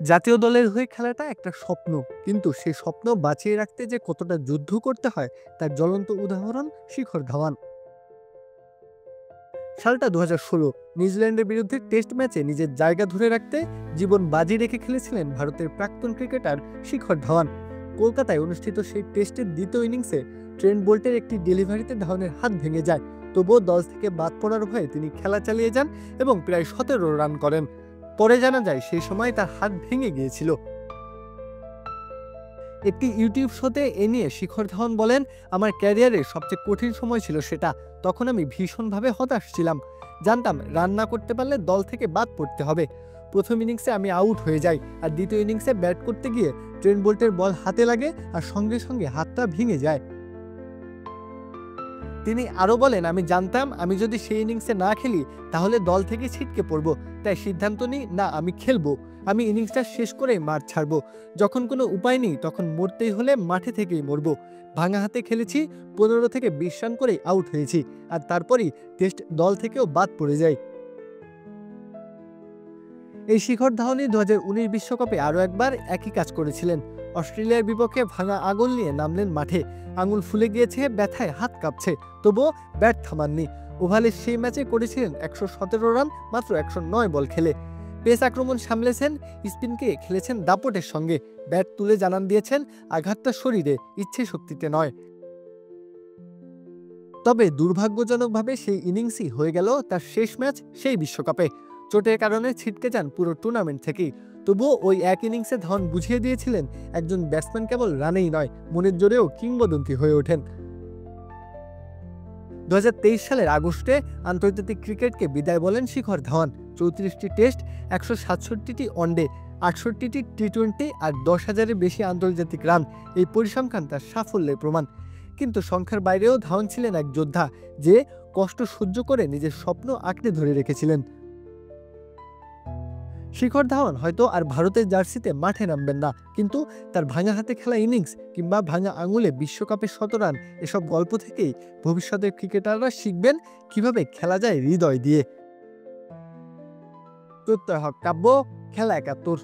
জাতীয় দলের হয়ে খেলাটা একটা স্বপ্ন, কিন্তু সেই স্বপ্ন বাঁচিয়ে রাখতে যে কতটা যুদ্ধ করতে হয় তার জ্বলন্ত উদাহরণ শিখর ধাওয়ান। সালটা 2016, নিউজিল্যান্ডের বিরুদ্ধে টেস্ট ম্যাচে নিজের জায়গা ধরে রাখতে জীবন বাজি রেখে খেলেছিলেন ভারতের প্রাক্তন ক্রিকেটার শিখর ধাওয়ান। কলকাতায় অনুষ্ঠিত সেই টেস্টের দ্বিতীয় ইনিংসে ট্রেন্ট বোল্টের একটি ডেলিভারিতে ধাওয়ানের হাত ভেঙে যায়। তবুও দল থেকে বাদ পড়ার ভয়ে তিনি খেলা চালিয়ে যান এবং প্রায় 17 রান করেন। পরে জানা যায় সেই সময় তার হাত ভেঙে গিয়েছিল। একটি ইউটিউব শোতে এ নিয়ে শিখর ধাওয়ান বলেন, আমার ক্যারিয়ারের সবচেয়ে কঠিন সময় ছিল সেটা। তখন আমি ভীষণভাবে হতাশ ছিলাম। জানতাম রান না করতে পারলে দল থেকে বাদ পড়তে হবে। প্রথম ইনিংসে আমি আউট হয়ে যাই, আর দ্বিতীয় ইনিংসে ব্যাট করতে গিয়ে ট্রেন্ট বোল্টের বল হাতে লাগে আর সঙ্গে সঙ্গে হাতটা ভেঙে যায়। তিনি আরও বলেন, আমি জানতাম আমি যদি সেই ইনিংসে না খেলি তাহলে দল থেকে ছিটকে পড়ব। তাই সিদ্ধান্ত নিই, না, আমি খেলবো। আমি ইনিংসটা শেষ করেই মাঠ ছাড়বো। যখন কোনো উপায় নেই তখন মরতেই হলে মাঠে থেকেই মরবো। ভাঙা হাতে খেলেছি, 15 থেকে 20 রান করেই আউট হয়েছি, আর তারপরই টেস্ট দল থেকেও বাদ পড়ে যাই। এই শিখর ধাওয়ানই 2019 বিশ্বকাপে আরও একবার একই কাজ করেছিলেন। অস্ট্রেলিয়ার বিপক্ষে ভাঙা আঙুল নিয়ে নামলেন মাঠে। আঙুল ফুলে গিয়েছে, ব্যথায় হাত কাঁপছে, তবুও ব্যাট থামাননি। ওভালের সেই ম্যাচে করেছিলেন 117 রান মাত্র 109 বল খেলে। পেস আক্রমণ সামলেছেন, স্পিনকে খেলেছেন দাপটের সঙ্গে। ব্যাট তুলে জানান দিয়েছেন আঘাতটা শরীরে, ইচ্ছে শক্তিতে নয়। তবে দুর্ভাগ্যজনকভাবে সেই ইনিংসই হয়ে গেল তার শেষ ম্যাচ সেই বিশ্বকাপে। চোটের কারণে ছিটকে যান পুরো টুর্নামেন্ট থেকেই। তবুও ওই এক ইনিংসে ধাওয়ান বুঝিয়ে দিয়েছিলেন একজন ব্যাটসম্যান কেবল রানেই নয়, মনের জোরেও কিংবদন্তি হয়ে ওঠেন। 2023 সালের আগস্টে আন্তর্জাতিক ক্রিকেটকে বিদায় বলেন শিখর ধাওয়ান। 34টি টেস্ট, 167টি ওয়ানডে, 68টি টি-20 আর 10,000-এর বেশি আন্তর্জাতিক রান, এই পরিসংখ্যান তার সাফল্যের প্রমাণ। কিন্তু সংখ্যার বাইরেও ধাওয়ান ছিলেন এক যোদ্ধা, যে কষ্ট সহ্য করে নিজের স্বপ্ন আঁকড়ে ধরে রেখেছিলেন। শিখর ধাওয়ান হয়তো আর ভারতের জার্সিতে মাঠে নামবেন না, কিন্তু তার ভাঙা হাতে খেলা ইনিংস কিংবা ভাঙা আঙুলে বিশ্বকাপের 100 রান, এসব গল্প থেকেই ভবিষ্যতের ক্রিকেটাররা শিখবেন কিভাবে খেলা যায় হৃদয় দিয়ে। প্রত্যয় হক কাব্য, খেলা 71।